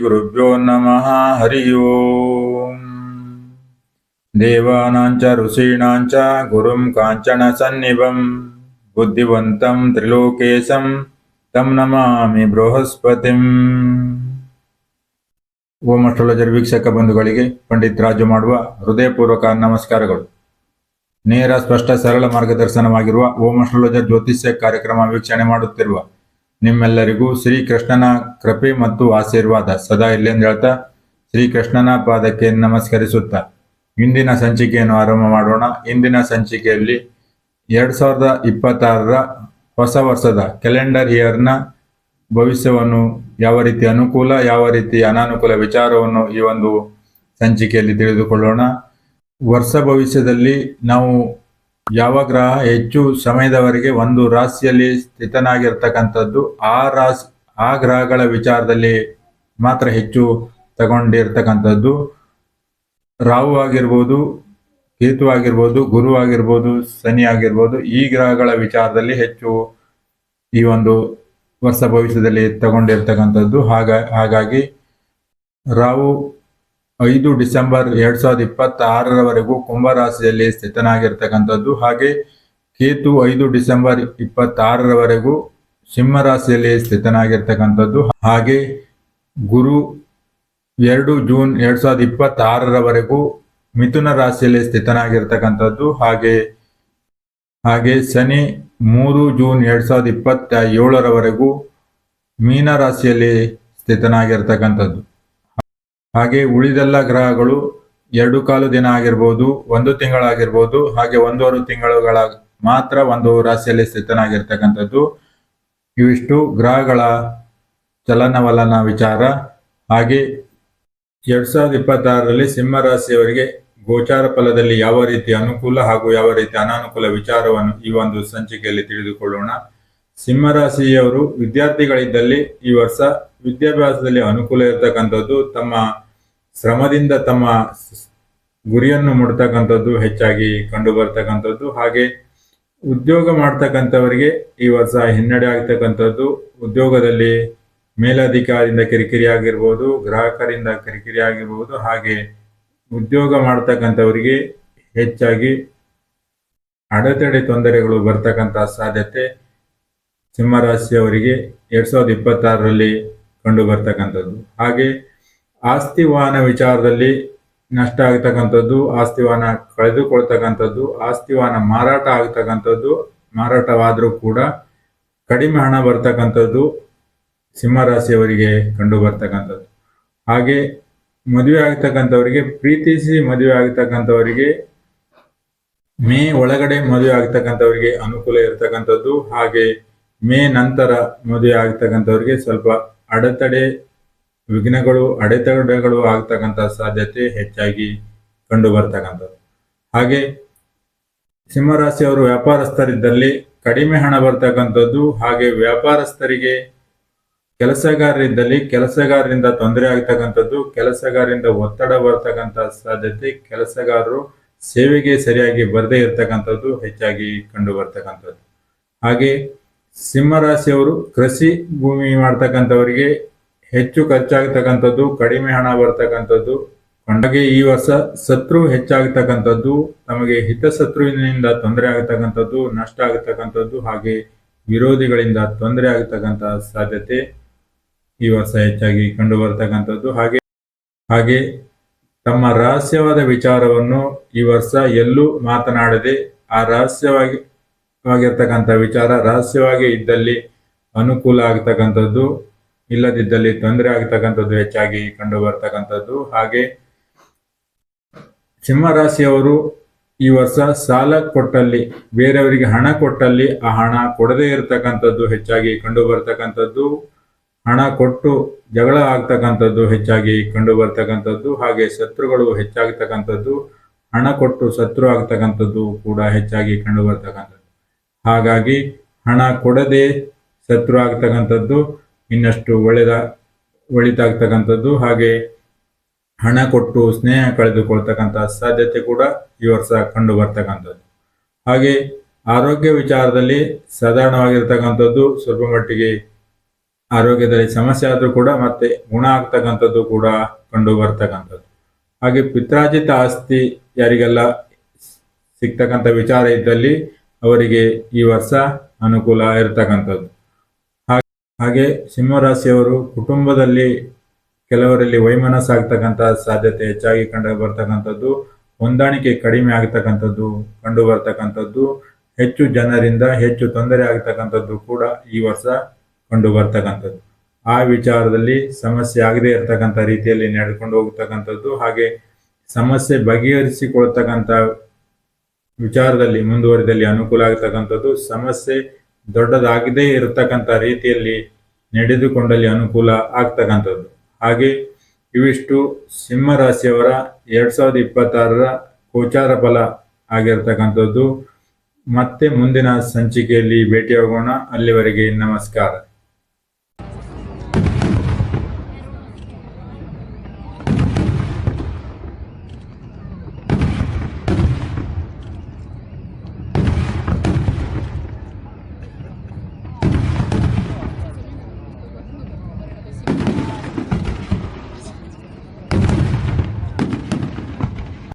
ಗುರುಭ್ಯೋ ನಮಃ ಹರಿ ಓಂ ದೇವಾನಾಂಚ ಋಷೀಣಾಂಚ ಗುರುಂ ಕಾಂಚನ ಸನ್ನಿಭಂ ಬುದ್ಧಿವಂತಂ ತ್ರಿಲೋಕೇಶಂ ತಂ ನಮಾಮಿ ಬೃಹಸ್ಪತಿಂ. ಓಂ ಅಸ್ಟ್ರಾಲಜರ್ ವೀಕ್ಷಕ ಬಂಧುಗಳಿಗೆ ಪಂಡಿತ್ ರಾಜು ಮಾಡುವ ಹೃದಯಪೂರ್ವಕ ನಮಸ್ಕಾರಗಳು. ನೇರ ಸ್ಪಷ್ಟ ಸರಳ ಮಾರ್ಗದರ್ಶನವಾಗಿರುವ ಓಂ ಅಸ್ಟ್ರಾಲಜರ್ ಜ್ಯೋತಿಷ್ಯ ಕಾರ್ಯಕ್ರಮ ವೀಕ್ಷಣೆ ಮಾಡುತ್ತಿರುವ ನಿಮ್ಮೆಲ್ಲರಿಗೂ ಶ್ರೀಕೃಷ್ಣನ ಕೃಪೆ ಮತ್ತು ಆಶೀರ್ವಾದ ಸದಾ ಇಲ್ಲೆಂದು ಹೇಳ್ತಾ ಶ್ರೀಕೃಷ್ಣನ ಪಾದಕ್ಕೆ ನಮಸ್ಕರಿಸುತ್ತಾ ಇಂದಿನ ಸಂಚಿಕೆಯನ್ನು ಆರಂಭ ಮಾಡೋಣ. ಇಂದಿನ ಸಂಚಿಕೆಯಲ್ಲಿ 2026ರ ಹೊಸ ವರ್ಷದ ಕ್ಯಾಲೆಂಡರ್ ಇಯರ್ನ ಭವಿಷ್ಯವನ್ನು, ಯಾವ ರೀತಿ ಅನುಕೂಲ ಯಾವ ರೀತಿ ಅನಾನುಕೂಲ ವಿಚಾರವನ್ನು ಈ ಒಂದು ಸಂಚಿಕೆಯಲ್ಲಿ ತಿಳಿದುಕೊಳ್ಳೋಣ. ವರ್ಷ ಭವಿಷ್ಯದಲ್ಲಿ ನಾವು ಯಾವ ಗ್ರಹ ಹೆಚ್ಚು ಸಮಯದವರೆಗೆ ಒಂದು ರಾಶಿಯಲ್ಲಿ ಸ್ಥಿತನಾಗಿರ್ತಕ್ಕಂಥದ್ದು, ಆ ಗ್ರಹಗಳ ವಿಚಾರದಲ್ಲಿ ಮಾತ್ರ ಹೆಚ್ಚು ತಗೊಂಡಿರ್ತಕ್ಕಂಥದ್ದು. ರಾಹು ಆಗಿರ್ಬೋದು, ಕೇತು ಆಗಿರ್ಬೋದು, ಗುರು ಆಗಿರ್ಬೋದು, ಶನಿ ಆಗಿರ್ಬೋದು, ಈ ಗ್ರಹಗಳ ವಿಚಾರದಲ್ಲಿ ಹೆಚ್ಚು ಈ ಒಂದು ವರ್ಷ ಭವಿಷ್ಯದಲ್ಲಿ ತಗೊಂಡಿರ್ತಕ್ಕಂಥದ್ದು. ಹಾಗಾಗಿ ರಾಹು 5 ಡಿಸೆಂಬರ್ 2026ರವರೆಗೂ ಕುಂಭರಾಶಿಯಲ್ಲಿ ಸ್ಥಿತನಾಗಿರ್ತಕ್ಕಂಥದ್ದು. ಹಾಗೆ ಕೇತು 5 ಡಿಸೆಂಬರ್ 26ರವರೆಗೂ ಸಿಂಹರಾಶಿಯಲ್ಲಿ ಸ್ಥಿತನಾಗಿರ್ತಕ್ಕಂಥದ್ದು. ಹಾಗೆ ಗುರು 2 ಜೂನ್ 2026ರವರೆಗೂ ಮಿಥುನ ರಾಶಿಯಲ್ಲಿ ಸ್ಥಿತನಾಗಿರ್ತಕ್ಕಂಥದ್ದು. ಹಾಗೆ ಶನಿ 3 ಜೂನ್ 2027ರವರೆಗೂ ಮೀನ ರಾಶಿಯಲ್ಲಿ ಸ್ಥಿತನಾಗಿರ್ತಕ್ಕಂಥದ್ದು. ಹಾಗೆ ಉಳಿದೆಲ್ಲ ಗ್ರಹಗಳು 2 ದಿನ ಆಗಿರ್ಬೋದು, 1 ತಿಂಗಳಾಗಿರ್ಬೋದು, ಹಾಗೆ 1.5 ತಿಂಗಳುಗಳ ಮಾತ್ರ ಒಂದು ರಾಶಿಯಲ್ಲಿ ಸ್ಥಿತನಾಗಿರ್ತಕ್ಕಂಥದ್ದು. ಇವಿಷ್ಟು ಗ್ರಹಗಳ ಚಲನವಲನ ವಿಚಾರ. ಹಾಗೆ 2026ರಲ್ಲಿ ಸಿಂಹ ರಾಶಿಯವರಿಗೆ ಗೋಚಾರ ಫಲದಲ್ಲಿ ಯಾವ ರೀತಿ ಅನುಕೂಲ ಹಾಗೂ ಯಾವ ರೀತಿ ಅನಾನುಕೂಲ ವಿಚಾರವನ್ನು ಈ ಒಂದು ಸಂಚಿಕೆಯಲ್ಲಿ ತಿಳಿದುಕೊಳ್ಳೋಣ. ಸಿಂಹ ರಾಶಿಯವರು ವಿದ್ಯಾರ್ಥಿಗಳಿದ್ದಲ್ಲಿ ಈ ವರ್ಷ ವಿದ್ಯಾಭ್ಯಾಸದಲ್ಲಿ ಅನುಕೂಲ ಇರತಕ್ಕಂಥದ್ದು, ತಮ್ಮ ಶ್ರಮದಿಂದ ತಮ್ಮ ಗುರಿಯನ್ನು ಮುಟ್ತಕ್ಕಂಥದ್ದು ಹೆಚ್ಚಾಗಿ ಕಂಡು ಬರ್ತಕ್ಕಂಥದ್ದು. ಹಾಗೆ ಉದ್ಯೋಗ ಮಾಡ್ತಕ್ಕಂಥವರಿಗೆ ಈ ವರ್ಷ ಹಿನ್ನಡೆ ಆಗ್ತಕ್ಕಂಥದ್ದು. ಉದ್ಯೋಗದಲ್ಲಿ ಮೇಲಧಿಕಾರಿಯಿಂದ ಕಿರಿಕಿರಿ ಆಗಿರ್ಬೋದು, ಗ್ರಾಹಕರಿಂದ ಕಿರಿಕಿರಿ ಆಗಿರ್ಬೋದು. ಹಾಗೆ ಉದ್ಯೋಗ ಮಾಡ್ತಕ್ಕಂಥವರಿಗೆ ಹೆಚ್ಚಾಗಿ ಅಡೆತಡೆ ತೊಂದರೆಗಳು ಬರ್ತಕ್ಕಂಥ ಸಾಧ್ಯತೆ ಸಿಂಹರಾಶಿಯವರಿಗೆ 2026ರಲ್ಲಿ ಕಂಡು ಬರ್ತಕ್ಕಂಥದ್ದು. ಹಾಗೆ ಆಸ್ತಿ ವಾಹನ ವಿಚಾರದಲ್ಲಿ ನಷ್ಟ ಆಗ್ತಕ್ಕಂಥದ್ದು, ಆಸ್ತಿ ವಾಹನ ಕಳೆದುಕೊಳ್ತಕ್ಕಂಥದ್ದು, ಆಸ್ತಿ ವಾಹನ ಮಾರಾಟ ಆಗ್ತಕ್ಕಂಥದ್ದು, ಮಾರಾಟವಾದರೂ ಕೂಡ ಕಡಿಮೆ ಹಣ ಬರ್ತಕ್ಕಂಥದ್ದು ಸಿಂಹರಾಶಿಯವರಿಗೆ ಕಂಡು ಬರ್ತಕ್ಕಂಥದ್ದು. ಹಾಗೆ ಮದುವೆ ಆಗ್ತಕ್ಕಂಥವರಿಗೆ, ಪ್ರೀತಿಸಿ ಮದುವೆ ಆಗ್ತಕ್ಕಂಥವರಿಗೆ ಮೇ ಒಳಗಡೆ ಮದುವೆ ಆಗ್ತಕ್ಕಂಥವರಿಗೆ ಅನುಕೂಲ ಇರತಕ್ಕಂಥದ್ದು. ಹಾಗೆ ಮೇ ನಂತರ ಮದುವೆ ಆಗ್ತಕ್ಕಂಥವ್ರಿಗೆ ಸ್ವಲ್ಪ ಅಡೆತಡೆಗಳು ಆಗ್ತಕ್ಕಂಥ ಸಾಧ್ಯತೆ ಹೆಚ್ಚಾಗಿ ಕಂಡು ಬರ್ತಕ್ಕಂಥದ್ದು. ಹಾಗೆ ಸಿಂಹರಾಶಿಯವರು ವ್ಯಾಪಾರಸ್ಥರಿದ್ದಲ್ಲಿ ಕಡಿಮೆ ಹಣ ಬರ್ತಕ್ಕಂಥದ್ದು. ಹಾಗೆ ವ್ಯಾಪಾರಸ್ಥರಿಗೆ ಕೆಲಸಗಾರರಿದ್ದಲ್ಲಿ ಕೆಲಸಗಾರರಿಂದ ತೊಂದರೆ ಆಗ್ತಕ್ಕಂಥದ್ದು, ಕೆಲಸಗಾರರಿಂದ ಒತ್ತಡ ಬರ್ತಕ್ಕಂಥ ಸಾಧ್ಯತೆ, ಕೆಲಸಗಾರರು ಸೇವೆಗೆ ಸರಿಯಾಗಿ ಬರದೇ ಇರತಕ್ಕಂಥದ್ದು ಹೆಚ್ಚಾಗಿ ಕಂಡು ಬರ್ತಕ್ಕಂಥದ್ದು. ಹಾಗೆ ಸಿಂಹರಾಶಿಯವರು ಕೃಷಿ ಭೂಮಿ ಮಾಡ್ತಕ್ಕಂಥವರಿಗೆ ಹೆಚ್ಚು ಖರ್ಚಾಗ್ತಕ್ಕಂಥದ್ದು, ಕಡಿಮೆ ಹಣ ಬರ್ತಕ್ಕಂಥದ್ದು. ಹಾಗೆ ಈ ವರ್ಷ ಶತ್ರು ಹೆಚ್ಚಾಗ್ತಕ್ಕಂಥದ್ದು, ತಮಗೆ ಹಿತಶತ್ರುವಿನಿಂದ ತೊಂದರೆ ಆಗ್ತಕ್ಕಂಥದ್ದು, ನಷ್ಟ ಆಗ್ತಕ್ಕಂಥದ್ದು, ಹಾಗೆ ವಿರೋಧಿಗಳಿಂದ ತೊಂದರೆ ಆಗ್ತಕ್ಕಂಥ ಸಾಧ್ಯತೆ ಈ ವರ್ಷ ಹೆಚ್ಚಾಗಿ ಕಂಡು ಬರ್ತಕ್ಕಂಥದ್ದು. ಹಾಗೆ ತಮ್ಮ ರಹಸ್ಯವಾದ ವಿಚಾರವನ್ನು ಈ ವರ್ಷ ಎಲ್ಲೂ ಮಾತನಾಡದೆ, ಆ ರಹಸ್ಯವಾಗಿರ್ತಕ್ಕಂಥ ವಿಚಾರ ರಹಸ್ಯವಾಗಿ ಇದ್ದಲ್ಲಿ ಅನುಕೂಲ ಆಗ್ತಕ್ಕಂಥದ್ದು, ಇಲ್ಲದಿದ್ದಲ್ಲಿ ತೊಂದರೆ ಆಗ್ತಕ್ಕಂಥದ್ದು ಹೆಚ್ಚಾಗಿ ಕಂಡು ಬರ್ತಕ್ಕಂಥದ್ದು. ಹಾಗೆ ಸಿಂಹರಾಶಿಯವರು ಈ ವರ್ಷ ಸಾಲ ಕೊಟ್ಟಲ್ಲಿ, ಬೇರೆಯವರಿಗೆ ಹಣ ಕೊಟ್ಟಲ್ಲಿ ಆ ಹಣ ಕೊಡದೇ ಇರತಕ್ಕಂಥದ್ದು ಹೆಚ್ಚಾಗಿ ಕಂಡು ಬರ್ತಕ್ಕಂಥದ್ದು. ಹಣ ಕೊಟ್ಟು ಜಗಳ ಆಗ್ತಕ್ಕಂಥದ್ದು ಹೆಚ್ಚಾಗಿ ಕಂಡು ಬರ್ತಕ್ಕಂಥದ್ದು. ಹಾಗೆ ಶತ್ರುಗಳು ಹೆಚ್ಚಾಗ್ತಕ್ಕಂಥದ್ದು, ಹಣ ಕೊಟ್ಟು ಶತ್ರು ಆಗ್ತಕ್ಕಂಥದ್ದು ಕೂಡ ಹೆಚ್ಚಾಗಿ ಕಂಡು ಬರ್ತಕ್ಕಂಥದ್ದು. ಹಾಗಾಗಿ ಹಣ ಕೊಡದೆ ಶತ್ರು ಆಗ್ತಕ್ಕಂಥದ್ದು ಇನ್ನಷ್ಟು ಒಳಿತಾಗ್ತಕ್ಕಂಥದ್ದು. ಹಾಗೆ ಹಣ ಕೊಟ್ಟು ಸ್ನೇಹ ಕಳೆದುಕೊಳ್ತಕ್ಕಂಥ ಸಾಧ್ಯತೆ ಕೂಡ ಈ ವರ್ಷ ಕಂಡು ಬರ್ತಕ್ಕಂಥದ್ದು. ಹಾಗೆ ಆರೋಗ್ಯ ವಿಚಾರದಲ್ಲಿ ಸಾಧಾರಣವಾಗಿರ್ತಕ್ಕಂಥದ್ದು, ಸ್ವಲ್ಪ ಮಟ್ಟಿಗೆ ಆರೋಗ್ಯದಲ್ಲಿ ಸಮಸ್ಯೆ ಆದರೂ ಕೂಡ ಮತ್ತೆ ಗುಣ ಆಗ್ತಕ್ಕಂಥದ್ದು ಕೂಡ ಕಂಡು ಬರ್ತಕ್ಕಂಥದ್ದು. ಹಾಗೆ ಪಿತ್ರಾರ್ಜಿತ ಆಸ್ತಿ ಯಾರಿಗೆಲ್ಲ ಸಿಗ್ತಕ್ಕಂಥ ವಿಚಾರ ಇದ್ದಲ್ಲಿ ಅವರಿಗೆ ಈ ವರ್ಷ ಅನುಕೂಲ ಇರತಕ್ಕಂಥದ್ದು. ಹಾಗೆ ಸಿಂಹರಾಶಿಯವರು ಕುಟುಂಬದಲ್ಲಿ ಕೆಲವರಲ್ಲಿ ವೈಮನಸ್ಸಾಗ್ತಕ್ಕಂಥ ಸಾಧ್ಯತೆ ಹೆಚ್ಚಾಗಿ ಕಂಡು ಬರ್ತಕ್ಕಂಥದ್ದು, ಹೊಂದಾಣಿಕೆ ಕಡಿಮೆ ಆಗ್ತಕ್ಕಂಥದ್ದು ಕಂಡು ಬರ್ತಕ್ಕಂಥದ್ದು, ಹೆಚ್ಚು ಜನರಿಂದ ಹೆಚ್ಚು ತೊಂದರೆ ಆಗ್ತಕ್ಕಂಥದ್ದು ಕೂಡ ಈ ವರ್ಷ ಕಂಡು ಬರ್ತಕ್ಕಂಥದ್ದು. ಆ ವಿಚಾರದಲ್ಲಿ ಸಮಸ್ಯೆ ಆಗದೆ ಇರತಕ್ಕಂಥ ರೀತಿಯಲ್ಲಿ ನಡೆದುಕೊಂಡು ಹೋಗ್ತಕ್ಕಂಥದ್ದು, ಹಾಗೆ ಸಮಸ್ಯೆ ಬಗೆಹರಿಸಿಕೊಳ್ತಕ್ಕಂಥ ವಿಚಾರದಲ್ಲಿ ಮುಂದುವರಿದಲ್ಲಿ ಅನುಕೂಲ ಆಗ್ತಕ್ಕಂಥದ್ದು, ಸಮಸ್ಯೆ ದೊಡ್ಡದಾಗದೇ ಇರತಕ್ಕಂಥ ರೀತಿಯಲ್ಲಿ ನಡೆದುಕೊಂಡಲ್ಲಿ ಅನುಕೂಲ ಆಗ್ತಕ್ಕಂಥದ್ದು. ಹಾಗೆ ಇವಿಷ್ಟು ಸಿಂಹರಾಶಿಯವರ 2026ರ ಗೋಚಾರ ಫಲ ಆಗಿರ್ತಕ್ಕಂಥದ್ದು. ಮತ್ತೆ ಮುಂದಿನ ಸಂಚಿಕೆಯಲ್ಲಿ ಭೇಟಿಯಾಗೋಣ. ಅಲ್ಲಿವರೆಗೆ ನಮಸ್ಕಾರ.